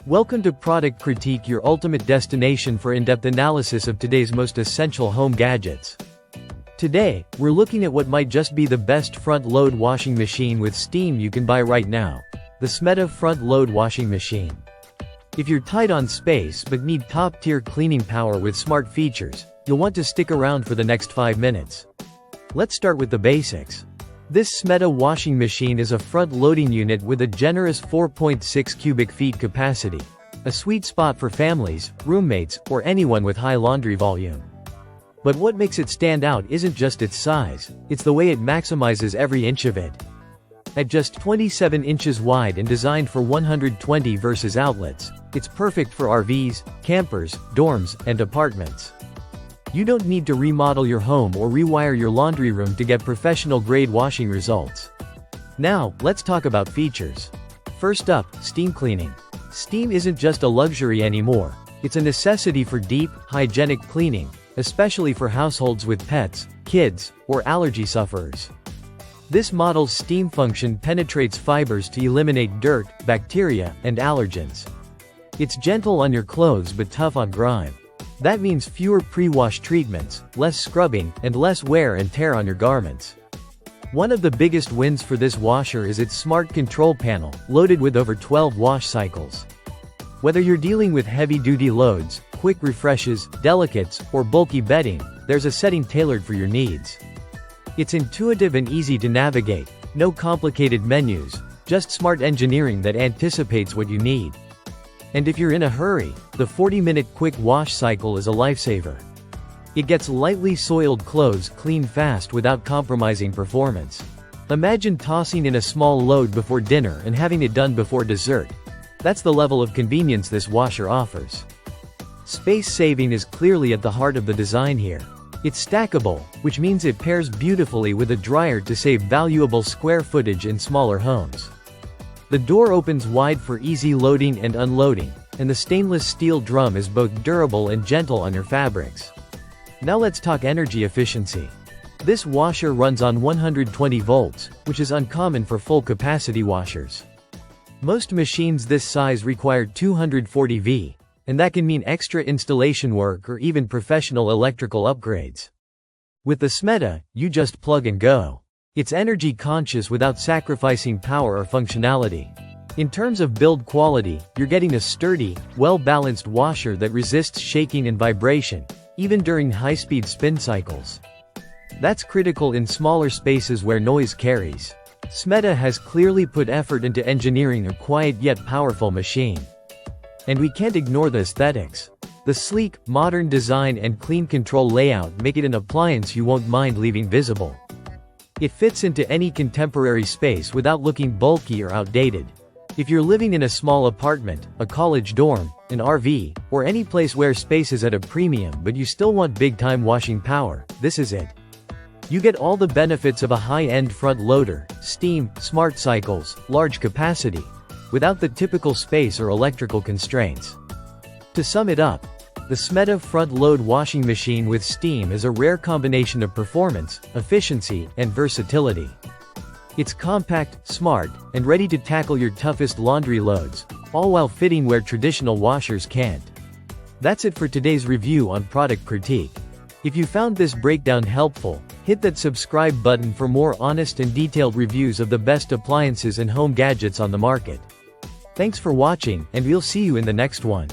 Welcome to Product Critique, your ultimate destination for in-depth analysis of today's most essential home gadgets. Today, we're looking at what might just be the best front-load washing machine with steam you can buy right now. The SMETA front-load washing machine. If you're tight on space but need top-tier cleaning power with smart features, you'll want to stick around for the next 5 minutes. Let's start with the basics. This SMETA washing machine is a front-loading unit with a generous 4.6 cubic feet capacity, a sweet spot for families, roommates, or anyone with high laundry volume. But what makes it stand out isn't just its size, it's the way it maximizes every inch of it. At just 27 inches wide and designed for 120 versus outlets, it's perfect for RVs, campers, dorms, and apartments. You don't need to remodel your home or rewire your laundry room to get professional-grade washing results. Now, let's talk about features. First up, steam cleaning. Steam isn't just a luxury anymore, it's a necessity for deep, hygienic cleaning, especially for households with pets, kids, or allergy sufferers. This model's steam function penetrates fibers to eliminate dirt, bacteria, and allergens. It's gentle on your clothes but tough on grime. That means fewer pre-wash treatments, less scrubbing, and less wear and tear on your garments. One of the biggest wins for this washer is its smart control panel, loaded with over 12 wash cycles. Whether you're dealing with heavy-duty loads, quick refreshes, delicates, or bulky bedding, there's a setting tailored for your needs. It's intuitive and easy to navigate, no complicated menus, just smart engineering that anticipates what you need. And if you're in a hurry, the 40-minute quick wash cycle is a lifesaver. It gets lightly soiled clothes cleaned fast without compromising performance. Imagine tossing in a small load before dinner and having it done before dessert. That's the level of convenience this washer offers. Space saving is clearly at the heart of the design here. It's stackable, which means it pairs beautifully with a dryer to save valuable square footage in smaller homes. The door opens wide for easy loading and unloading, and the stainless steel drum is both durable and gentle on your fabrics. Now let's talk energy efficiency. This washer runs on 120 volts, which is uncommon for full-capacity washers. Most machines this size require 240 V, and that can mean extra installation work or even professional electrical upgrades. With the SMETA, you just plug and go. It's energy conscious without sacrificing power or functionality. In terms of build quality, you're getting a sturdy, well-balanced washer that resists shaking and vibration, even during high-speed spin cycles. That's critical in smaller spaces where noise carries. SMETA has clearly put effort into engineering a quiet yet powerful machine. And we can't ignore the aesthetics. The sleek, modern design and clean control layout make it an appliance you won't mind leaving visible. It fits into any contemporary space without looking bulky or outdated. If you're living in a small apartment, a college dorm, an RV, or any place where space is at a premium but you still want big-time washing power, this is it. You get all the benefits of a high-end front loader, steam, smart cycles, large capacity, without the typical space or electrical constraints. To sum it up, the SMETA front-load washing machine with steam is a rare combination of performance, efficiency, and versatility. It's compact, smart, and ready to tackle your toughest laundry loads, all while fitting where traditional washers can't. That's it for today's review on Product Critique. If you found this breakdown helpful, hit that subscribe button for more honest and detailed reviews of the best appliances and home gadgets on the market. Thanks for watching, and we'll see you in the next one.